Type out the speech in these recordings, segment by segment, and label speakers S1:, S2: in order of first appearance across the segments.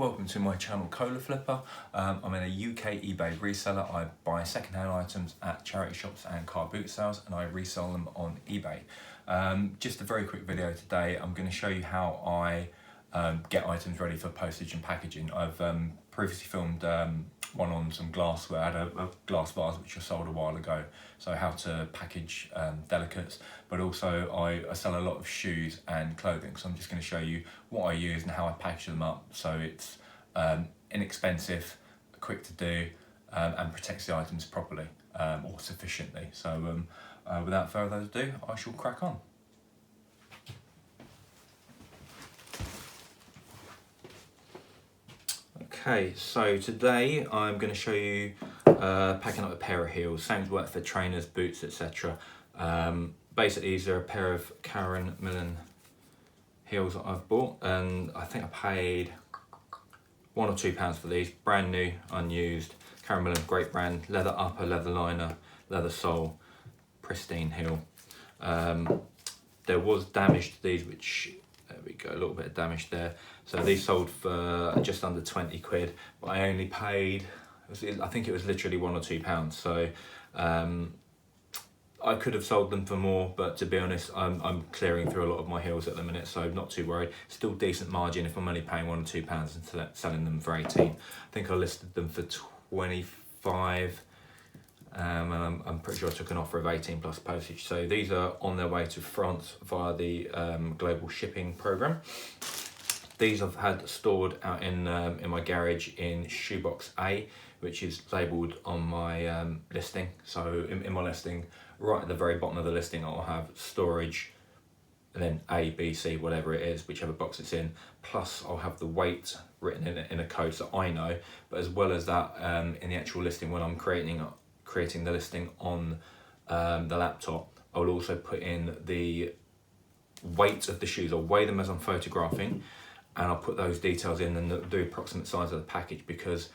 S1: welcome to my channel KOLA FLIPPER. I'm in a UK eBay reseller. I buy second-hand items at charity shops and car boot sales, and I resell them on eBay. Just a very quick video today. I'm going to show you how I get items ready for postage and packaging. I've previously filmed one on some glassware. I had a glass vase which I sold a while ago, so how to package delicates, but also I sell a lot of shoes and clothing, so I'm just going to show you what I use and how I package them up so it's inexpensive, quick to do, and protects the items properly or sufficiently. So without further ado, I shall crack on. Okay, so today I'm going to show you packing up a pair of heels. Same work for trainers, boots, etc. Basically, these are a pair of Karen Millen heels that I've bought, and I think I paid £1 or £2 for these. Brand new, unused. Karen Millen, great brand. Leather upper, leather liner, leather sole, pristine heel. There was damage to these, which there we go, a little bit of damage there. So these sold for just under 20 quid, but I only paid, I think it was literally £1 or £2. So I could have sold them for more, but to be honest, I'm clearing through a lot of my heels at the minute, so not too worried. Still decent margin if I'm only paying £1 or £2 and selling them for 18. I think I listed them for 25. And I'm pretty sure I took an offer of 18 plus postage. So these are on their way to France via the global shipping program. These I've had stored out in my garage in shoebox A, which is labelled on my listing. So in my listing, right at the very bottom of the listing, I'll have storage, and then A, B, C, whatever it is, whichever box it's in. Plus I'll have the weight written in a code so I know. But as well as that, in the actual listing, when I'm creating the listing on the laptop, I will also put in the weight of the shoes. I'll weigh them as I'm photographing, and I'll put those details in and the approximate size of the package, because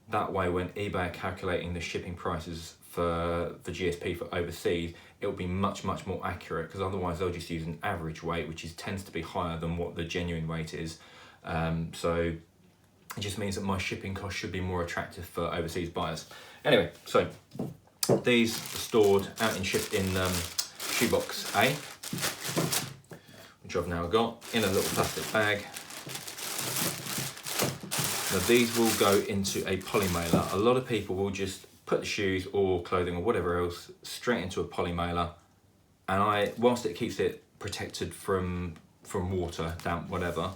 S1: that way when eBay are calculating the shipping prices for GSP for overseas, it will be much more accurate, because otherwise they'll just use an average weight, which tends to be higher than what the genuine weight is. So it just means that my shipping cost should be more attractive for overseas buyers. Anyway, so these are stored out in shoebox A, which I've now got in a little plastic bag. Now these will go into a poly mailer. A lot of people will just put the shoes or clothing or whatever else straight into a poly mailer, and whilst it keeps it protected from water, damp, whatever,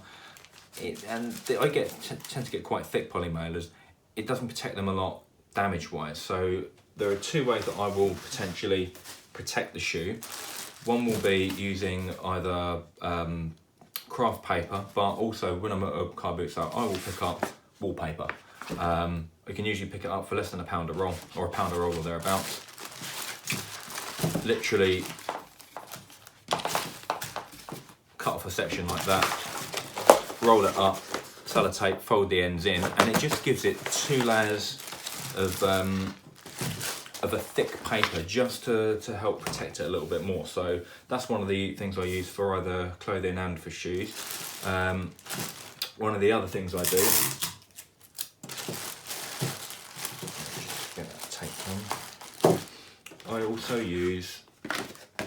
S1: I tend to get quite thick poly mailers. It doesn't protect them a lot damage wise. So there are two ways that I will potentially protect the shoe. One will be using either craft paper, but also when I'm at a car boot sale, I will pick up wallpaper. I can usually pick it up for less than £1 a roll, or £1 a roll or thereabouts. Literally cut off a section like that, roll it up, sellotape, fold the ends in, and it just gives it 2 layers of a thick paper, just to help protect it a little bit more. So that's one of the things I use for either clothing and for shoes. One of the other things I do, get that tape on, I also use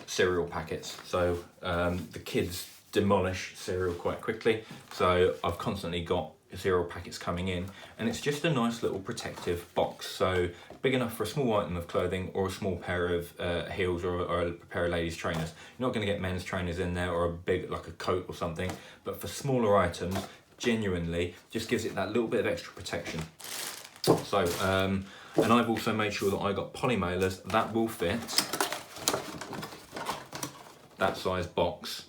S1: cereal packets. So the kids demolish cereal quite quickly, so I've constantly got cereal packets coming in, and it's just a nice little protective box, so big enough for a small item of clothing or a small pair of heels or a pair of ladies trainers. You're not going to get men's trainers in there, or a big, like a coat or something, but for smaller items, genuinely just gives it that little bit of extra protection. So and I've also made sure that I got poly mailers that will fit that size box.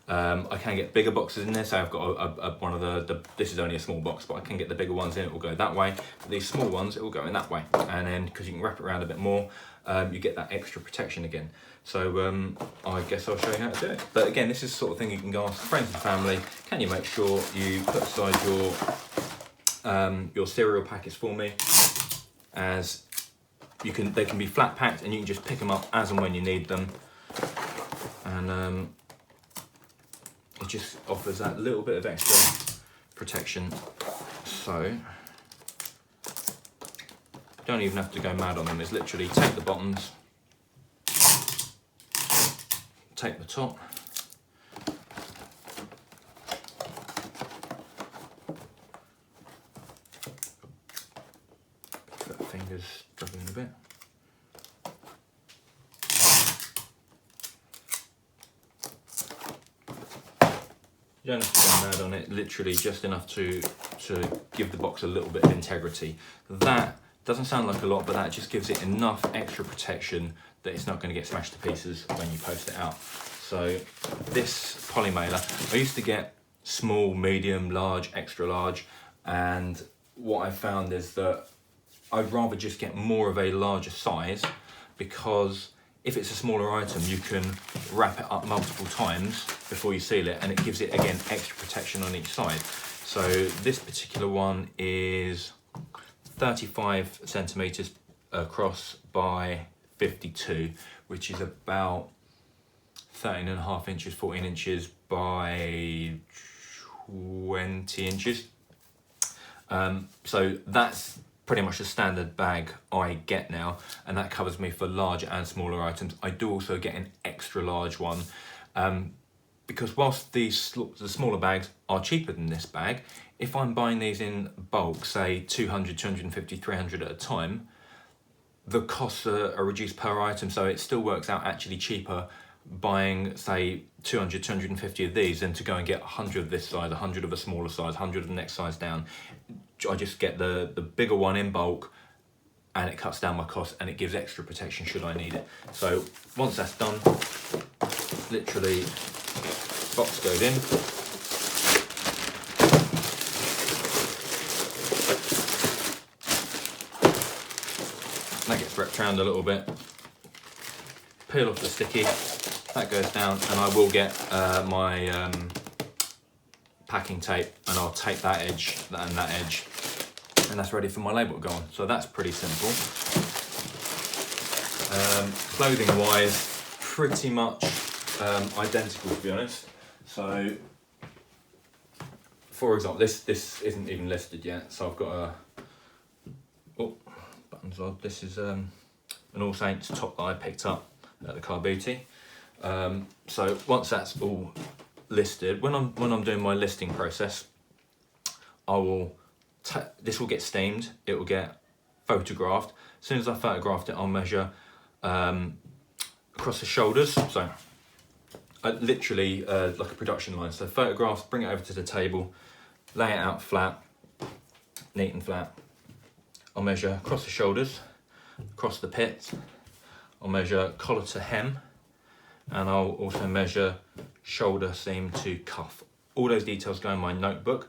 S1: I can get bigger boxes in there, so I've got one of the this is only a small box, but I can get the bigger ones in, it will go that way. For these small ones, it will go in that way, and then because you can wrap it around a bit more, you get that extra protection again. So I guess I'll show you how to do it. But again, this is the sort of thing you can go ask friends and family. Can you make sure you put aside your cereal packets for me, as they can be flat packed, and you can just pick them up as and when you need them, and it just offers that little bit of extra protection. So don't even have to go mad on them. It's literally take the bottoms, take the top, got fingers struggling a bit. You don't have to go mad on it, literally just enough to give the box a little bit of integrity. That doesn't sound like a lot, but that just gives it enough extra protection that it's not going to get smashed to pieces when you post it out. So this poly mailer, I used to get small, medium, large, extra large, and what I found is that I'd rather just get more of a larger size, because if it's a smaller item, you can wrap it up multiple times before you seal it, and it gives it, again, extra protection on each side. So this particular one is 35 centimeters across by 52, which is about 13.5 inches, 14 inches by 20 inches. So that's pretty much the standard bag I get now, and that covers me for larger and smaller items. I do also get an extra large one, because whilst the smaller bags are cheaper than this bag, if I'm buying these in bulk, say 200, 250, 300 at a time, the costs are reduced per item, so it still works out actually cheaper buying, say, 200, 250 of these than to go and get 100 of this size, 100 of a smaller size, 100 of the next size down. I just get the bigger one in bulk, and it cuts down my cost, and it gives extra protection should I need it. So once that's done, literally box goes in. That gets wrapped around a little bit. Peel off the sticky, that goes down, and I will get my packing tape, and I'll tape that edge and that edge, and that's ready for my label to go on. So that's pretty simple. Clothing wise, pretty much identical, to be honest. So for example, this isn't even listed yet, so I've got a buttons on. This is an All Saints top that I picked up at the car booty. So once that's all listed, when I'm doing my listing process, I will this will get steamed, it will get photographed. As soon as I photographed it, I'll measure across the shoulders, so literally like a production line. So photographs, bring it over to the table, lay it out flat, neat and flat. I'll measure across the shoulders, across the pits. I'll measure collar to hem, and I'll also measure shoulder seam to cuff. All those details go in my notebook.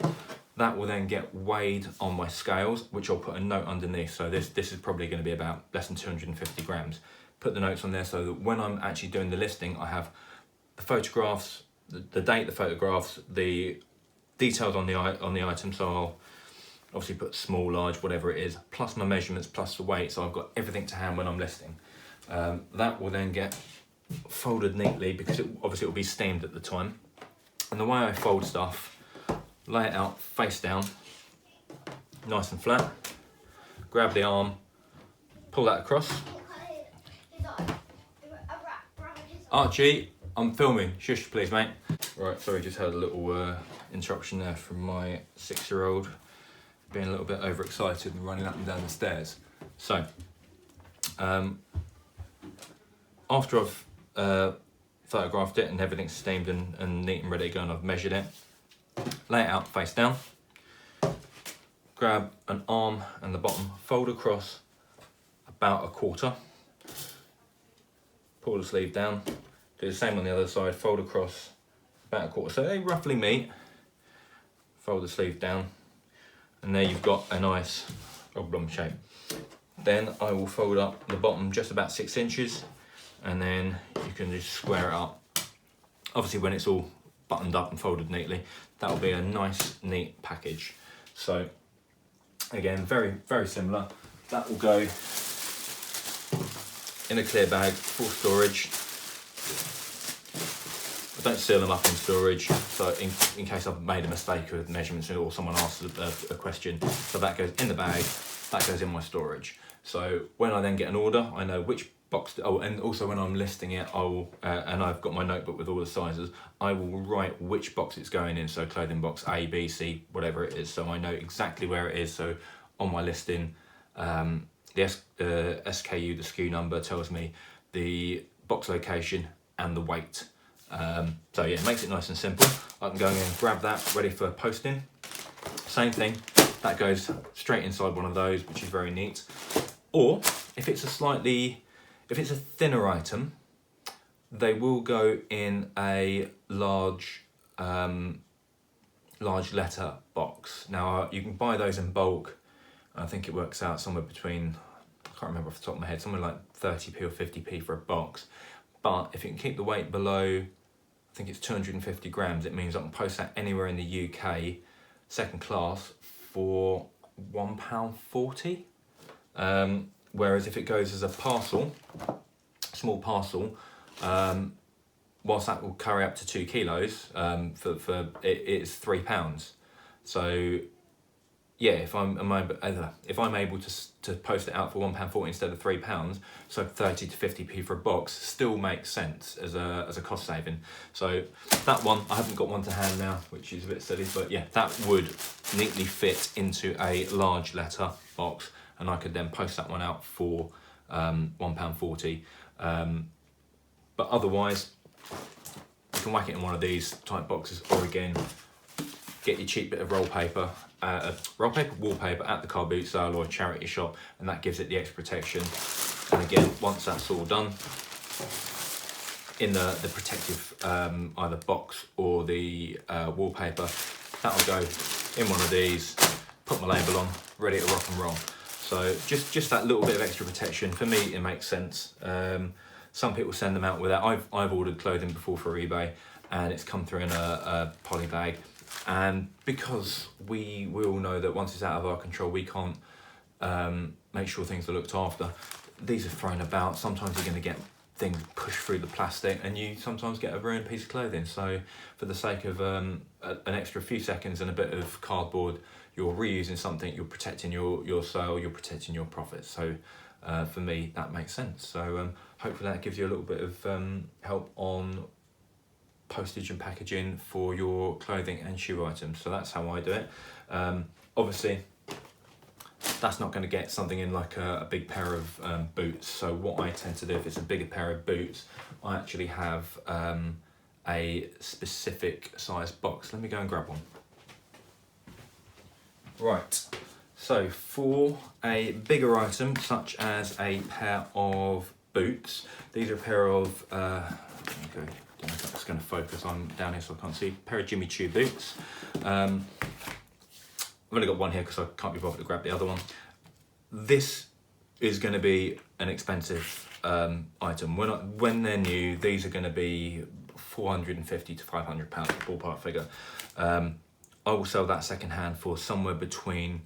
S1: That will then get weighed on my scales, which I'll put a note underneath. So this is probably going to be about less than 250 grams. Put the notes on there so that when I'm actually doing the listing, I have the photographs, the date, the photographs, the details on the item. So I'll obviously put small, large, whatever it is, plus my measurements, plus the weight. So I've got everything to hand when I'm listing. That will then get folded neatly, because obviously it will be steamed at the time. And the way I fold stuff, lay it out face down, nice and flat, grab the arm, pull that across. Archie, I'm filming, shush please mate. Right, sorry, just had a little interruption there from my 6-year-old being a little bit overexcited and running up and down the stairs. So, after I've photographed it and everything's steamed and neat and ready to go, and I've measured it, lay it out face down, grab an arm and the bottom, fold across about a quarter, pull the sleeve down, do the same on the other side, fold across about a quarter, so they roughly meet, fold the sleeve down, and there you've got a nice oblong shape. Then I will fold up the bottom just about 6 inches, and then you can just square it up. Obviously when it's all buttoned up and folded neatly, that will be a nice neat package. So again, very, very similar. That will go in a clear bag for storage. don't seal them up in storage. So in case I've made a mistake with measurements or someone asks a question, so that goes in the bag, that goes in my storage. So when I then get an order, I know which box, and also when I'm listing it, and I've got my notebook with all the sizes, I will write which box it's going in, so clothing box A, B, C, whatever it is, so I know exactly where it is. So on my listing, the SKU, the SKU number, tells me the box location and the weight. So yeah, it makes it nice and simple. I can go and grab that, ready for posting. Same thing, that goes straight inside one of those, which is very neat. Or if it's a thinner item, they will go in a large letter box. Now you can buy those in bulk. I think it works out somewhere between, I can't remember off the top of my head, somewhere like 30p or 50p for a box. But if you can keep the weight below, I think it's 250 grams, it means I can post that anywhere in the UK, second class, for £1.40. Whereas if it goes as a parcel, small parcel, whilst that will carry up to 2 kilos, it's £3. So yeah, if I'm able to post it out for £1.40 instead of £3, so 30 to 50p for a box still makes sense as a cost saving. So that one, I haven't got one to hand now, which is a bit silly, but yeah, that would neatly fit into a large letter box, and I could then post that one out for £1.40. But otherwise, you can whack it in one of these type boxes, or again, get your cheap bit of wallpaper at the car boot sale or a charity shop, and that gives it the extra protection. And again, once that's all done, in the protective either box or the wallpaper, that'll go in one of these, put my label on, ready to rock and roll. So just that little bit of extra protection, for me it makes sense. Some people send them out without. I've ordered clothing before for eBay, and it's come through in a Polybag. And because we all know that once it's out of our control, we can't make sure things are looked after. These are thrown about. Sometimes you're going to get things pushed through the plastic, and you sometimes get a ruined piece of clothing. So for the sake of an extra few seconds and a bit of cardboard, you're reusing something, you're protecting your sale, you're protecting your profits. So for me, that makes sense. So hopefully that gives you a little bit of help on postage and packaging for your clothing and shoe items. So that's how I do it. Obviously, that's not going to get something in like a big pair of boots. So what I tend to do, if it's a bigger pair of boots, I actually have a specific size box. Let me go and grab one. Right, so for a bigger item, such as a pair of boots, these are a pair of, it's going to focus, I'm down here so I can't see, a pair of Jimmy Choo boots. I've only got one here because I can't be bothered to grab the other one. This is going to be an expensive item. When they're new, these are going to be £450 to £500 ballpark figure. I will sell that second hand for somewhere between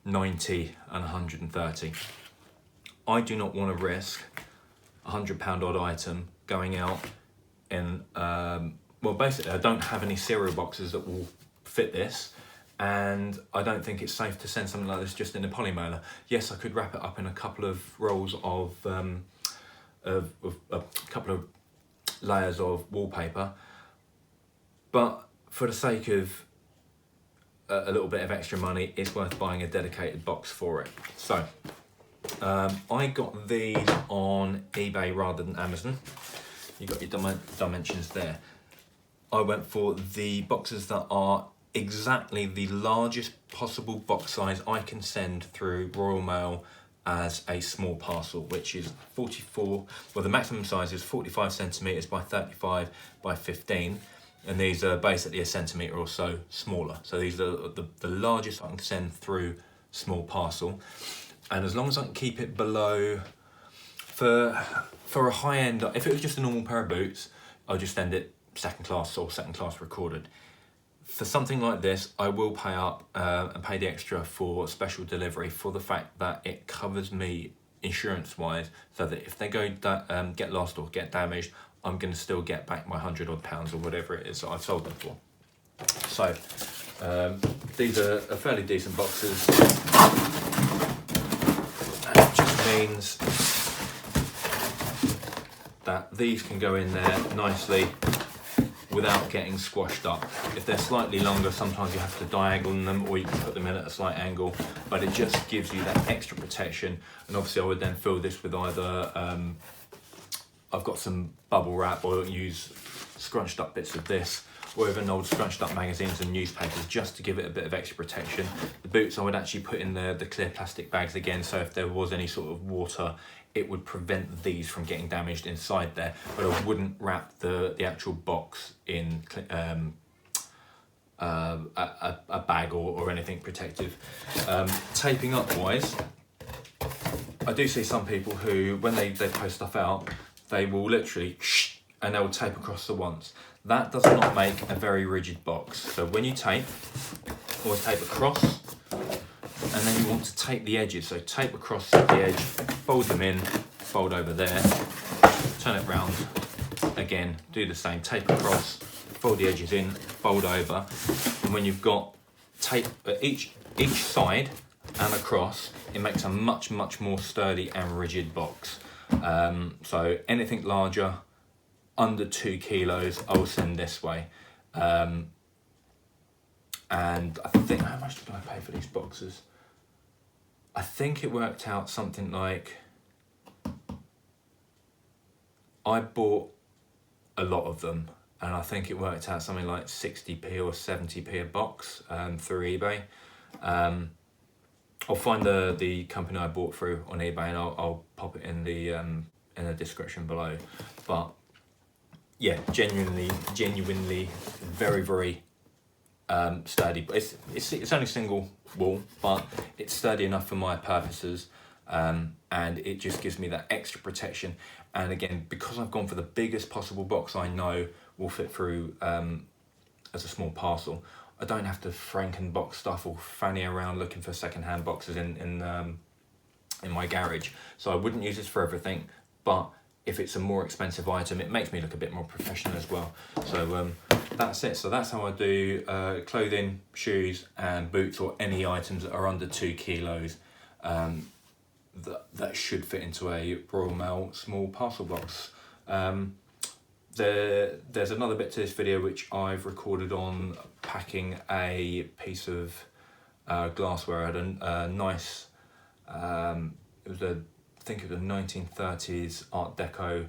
S1: 90 and 130. I do not want to risk a £100 odd item going out in, well basically I don't have any cereal boxes that will fit this, and I don't think it's safe to send something like this just in a poly mailer. Yes, I could wrap it up in a couple of rolls of a couple of layers of wallpaper, but for the sake of a little bit of extra money, it's worth buying a dedicated box for it. So I got these on eBay rather than Amazon. You've got your dimensions there. I went for the boxes that are exactly the largest possible box size I can send through Royal Mail as a small parcel, which is 44, well the maximum size is 45 centimetres by 35 by 15. And these are basically a centimetre or so smaller. So these are the largest I can send through small parcel. And as long as I can keep it below, for a high end, if it was just a normal pair of boots, I'll just send it second class or second class recorded. For something like this, I will pay up and pay the extra for special delivery for the fact that it covers me insurance wise, so that if they go get lost or get damaged, I'm going to still get back my £100 odd or whatever it is that I've sold them for. So these are fairly decent boxes. And it just means that these can go in there nicely without getting squashed up. If they're slightly longer, sometimes you have to diagonal them, or you can put them in at a slight angle, but it just gives you that extra protection. And obviously I would then fill this with either, I've got some bubble wrap, or use scrunched up bits of this, or even old scrunched up magazines and newspapers, just to give it a bit of extra protection. The boots I would actually put in the clear plastic bags again, so if there was any sort of water, it would prevent these from getting damaged inside there, but I wouldn't wrap the actual box in a bag or anything protective. Taping up wise, I do see some people who, when they post stuff out, they will literally and they'll tape across the once. That does not make a very rigid box. So when you tape, always tape across, and then you want to tape the edges. So tape across the edge, fold them in, fold over there, turn it round, again, do the same, tape across, fold the edges in, fold over, and when you've got tape at each side and across, it makes a much more sturdy and rigid box. So anything larger, under 2 kilos, I will send this way. And I think, how much did I pay for these boxes? I think it worked out something like, I bought a lot of them, and I think it worked out something like 60p or 70p a box through eBay. I'll find the company I bought through on eBay, and I'll pop it in the description below. But yeah, genuinely very sturdy. But it's only single wall, but it's sturdy enough for my purposes, and it just gives me that extra protection. And again, because I've gone for the biggest possible box I know will fit through as a small parcel, I don't have to frankenbox stuff or fanny around looking for second-hand boxes in my garage. So I wouldn't use this for everything, but if it's a more expensive item, it makes me look a bit more professional as well. So that's it. So that's how I do clothing, shoes and boots, or any items that are under 2 kilos that should fit into a Royal Mail small parcel box. There's another bit to this video which I've recorded on packing a piece of glassware. I had a nice, it was I think it was a 1930s Art Deco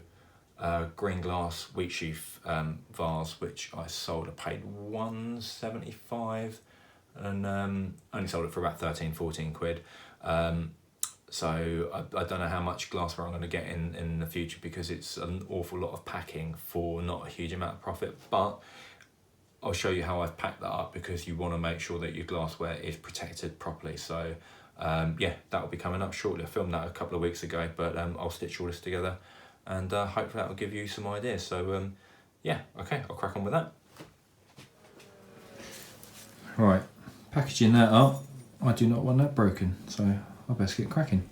S1: green glass wheat sheaf vase, which I sold. I paid £1.75 and only sold it for about 13-14 quid. So I don't know how much glassware I'm going to get in the future, because it's an awful lot of packing for not a huge amount of profit, but I'll show you how I've packed that up, because you want to make sure that your glassware is protected properly. So yeah, that will be coming up shortly. I filmed that a couple of weeks ago, but I'll stitch all this together, and hopefully that will give you some ideas. So yeah, okay, I'll crack on with that. Right, packaging that up, I do not want that broken, so I best get cracking.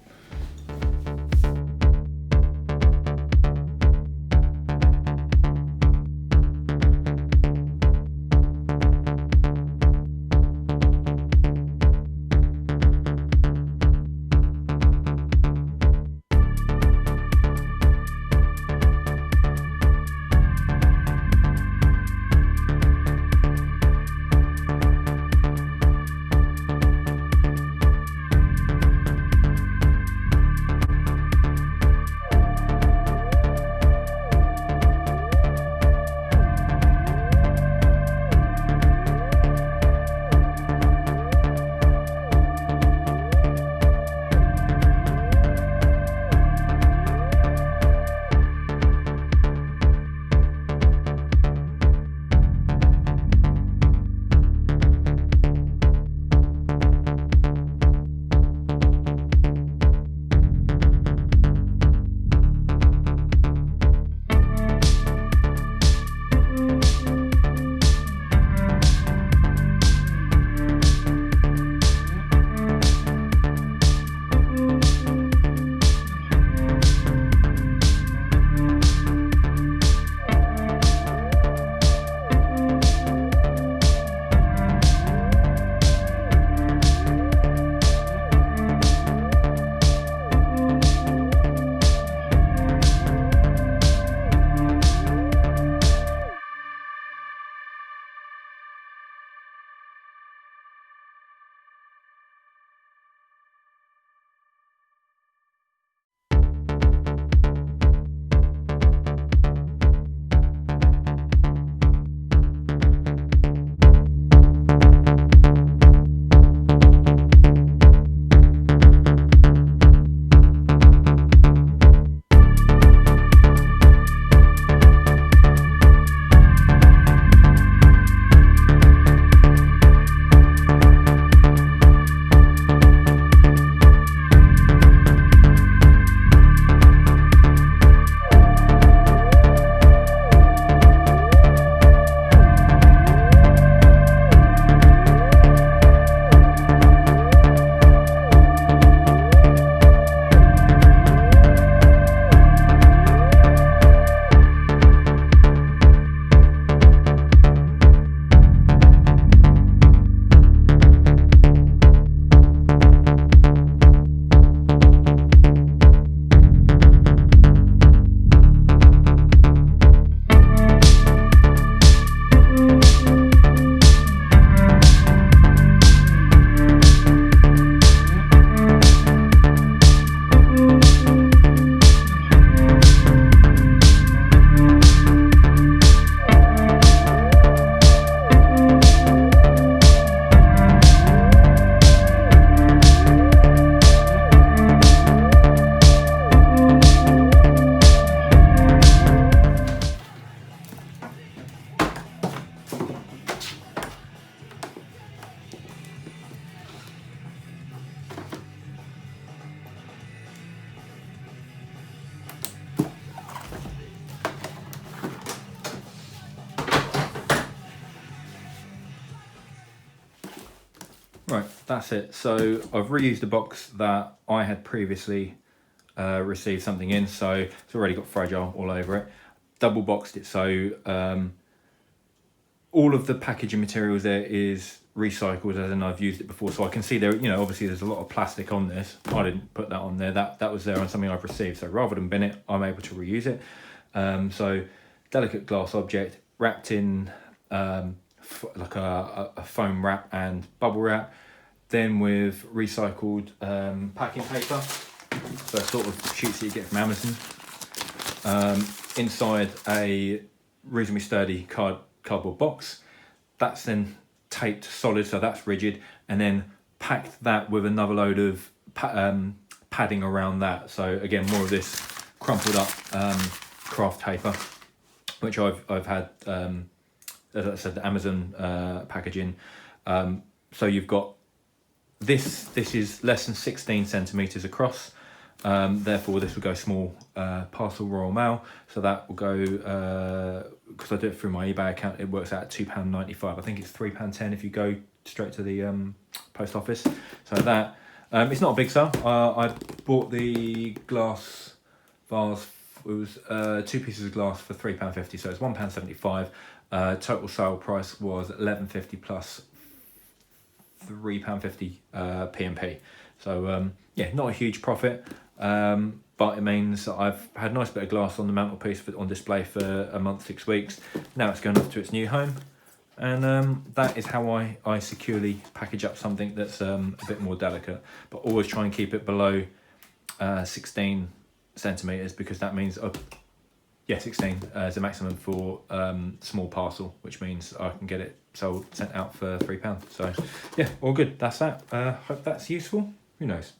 S1: that's it. So I've reused a box that I had previously received something in, so it's already got fragile all over it. Double boxed it, so all of the packaging materials there is recycled, as in I've used it before, so I can see there, you know, obviously there's a lot of plastic on this. I didn't put that on there, that was there on something I've received, so rather than bin it, I'm able to reuse it. So delicate glass object wrapped in like a foam wrap and bubble wrap, then with recycled packing paper, so sort of sheets that you get from Amazon, inside a reasonably sturdy cardboard box. That's then taped solid, so that's rigid, and then packed that with another load of padding around that. So again, more of this crumpled up craft paper, which I've had, as I said, the Amazon packaging. So you've got this is less than 16 centimeters across. Therefore, this will go small parcel Royal Mail. So that will go, because I do it through my eBay account, it works out at £2.95. I think it's £3.10 if you go straight to the post office. So that, it's not a big sale. I bought the glass vase, it was 2 pieces of glass for £3.50, so it's £1.75. Total sale price was £11.50 plus £3.50 P&P. So yeah, not a huge profit, but it means that I've had a nice bit of glass on the mantelpiece on display for a month, 6 weeks. Now it's going off to its new home, and that is how I securely package up something that's a bit more delicate, but always try and keep it below 16 centimeters, because that means 16 is the maximum for small parcel, which means I can get it sent out for £3. So yeah, all good. That's that. Hope that's useful. Who knows?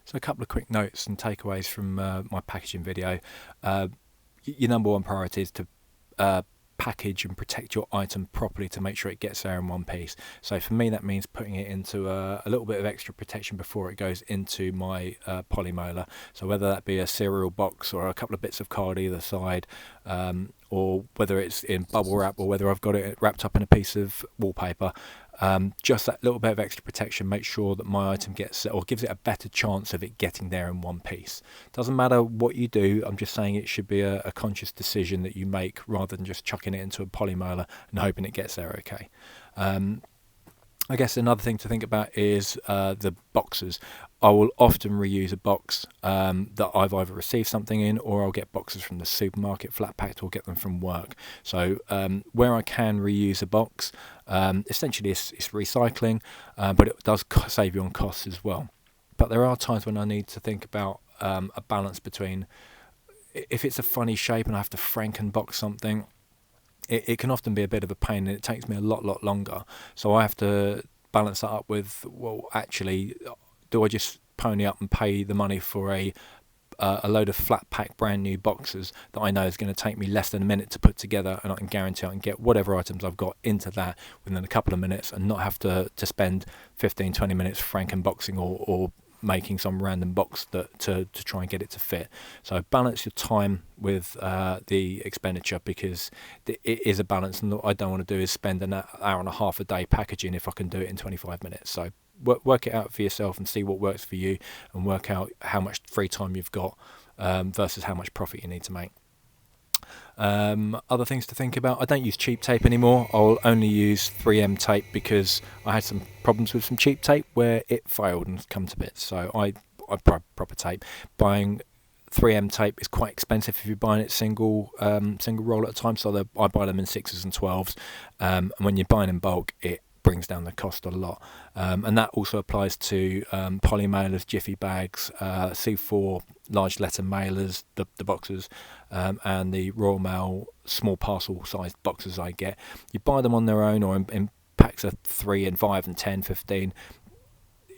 S1: So a couple of quick notes and takeaways from my packaging video. Your number one priority is to package and protect your item properly to make sure it gets there in one piece. So for me, that means putting it into a little bit of extra protection before it goes into my poly mailer. So whether that be a cereal box or a couple of bits of card either side, or whether it's in bubble wrap or whether I've got it wrapped up in a piece of wallpaper, just that little bit of extra protection makes sure that my item gets, or gives it a better chance of it getting there in one piece. Doesn't matter what you do, I'm just saying it should be a conscious decision that you make rather than just chucking it into a poly mailer and hoping it gets there okay. I guess another thing to think about is the boxes. I will often reuse a box that I've either received something in, or I'll get boxes from the supermarket flat packed, or get them from work. So where I can reuse a box, essentially it's recycling, but it does save you on costs as well. But there are times when I need to think about a balance between, if it's a funny shape and I have to Frankenbox something, it can often be a bit of a pain, and it takes me a lot longer. So I have to balance that up with, well, actually, do I just pony up and pay the money for a load of flat pack brand new boxes that I know is going to take me less than a minute to put together, and I can guarantee I can get whatever items I've got into that within a couple of minutes, and not have to spend 15-20 minutes Frankenboxing or making some random box to try and get it to fit. So balance your time with the expenditure, because it is a balance, and what I don't want to do is spend an hour and a half a day packaging if I can do it in 25 minutes. So work it out for yourself and see what works for you, and work out how much free time you've got versus how much profit you need to make. Other things to think about, I don't use cheap tape anymore. I'll only use 3M tape, because I had some problems with some cheap tape where it failed and come to bits. So I buy proper tape. Buying 3M tape is quite expensive if you're buying it single roll at a time, so I buy them in 6s and 12s, and when you're buying in bulk, it brings down the cost a lot, and that also applies to poly mailers, jiffy bags, C4 large letter mailers, the boxes, and the Royal Mail small parcel sized boxes I get. You buy them on their own, or in packs of 3 and 5 and 10, 15.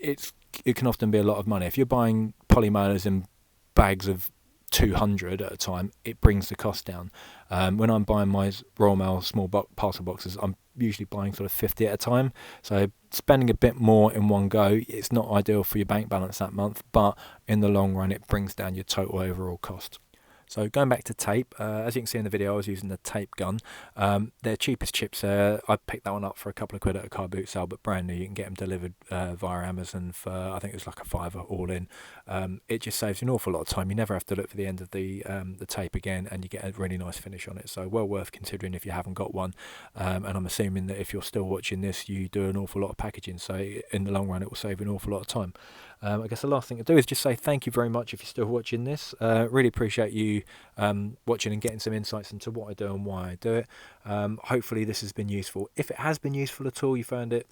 S1: It can often be a lot of money. If you're buying poly mailers in bags of 200 at a time, it brings the cost down. When I'm buying my Royal Mail small parcel boxes, I'm usually buying sort of 50 at a time, so spending a bit more in one go, it's not ideal for your bank balance that month, but in the long run it brings down your total overall cost.
S2: So going back to tape, as you can see in the video, I was using the tape gun. Their cheapest chips, I picked that one up for a couple of quid at a car boot sale, but brand new. You can get them delivered via Amazon for, I think it was like a £5 all in. It just saves you an awful lot of time. You never have to look for the end of the tape again, and you get a really nice finish on it. So well worth considering if you haven't got one. And I'm assuming that if you're still watching this, you do an awful lot of packaging. So in the long run, it will save you an awful lot of time. I guess the last thing to do is just say thank you very much if you're still watching this. Really appreciate you watching and getting some insights into what I do and why I do it. Hopefully this has been useful. If it has been useful at all, you found it,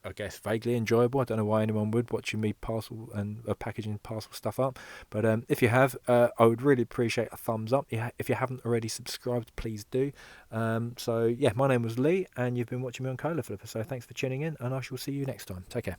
S2: I guess, vaguely enjoyable. I don't know why anyone would, watching me parcel and packaging parcel stuff up. But if you have, I would really appreciate a thumbs up. If you haven't already subscribed, please do. So yeah, my name was Lee, and you've been watching me on KOLA Flipper. So thanks for tuning in, and I shall see you next time. Take care.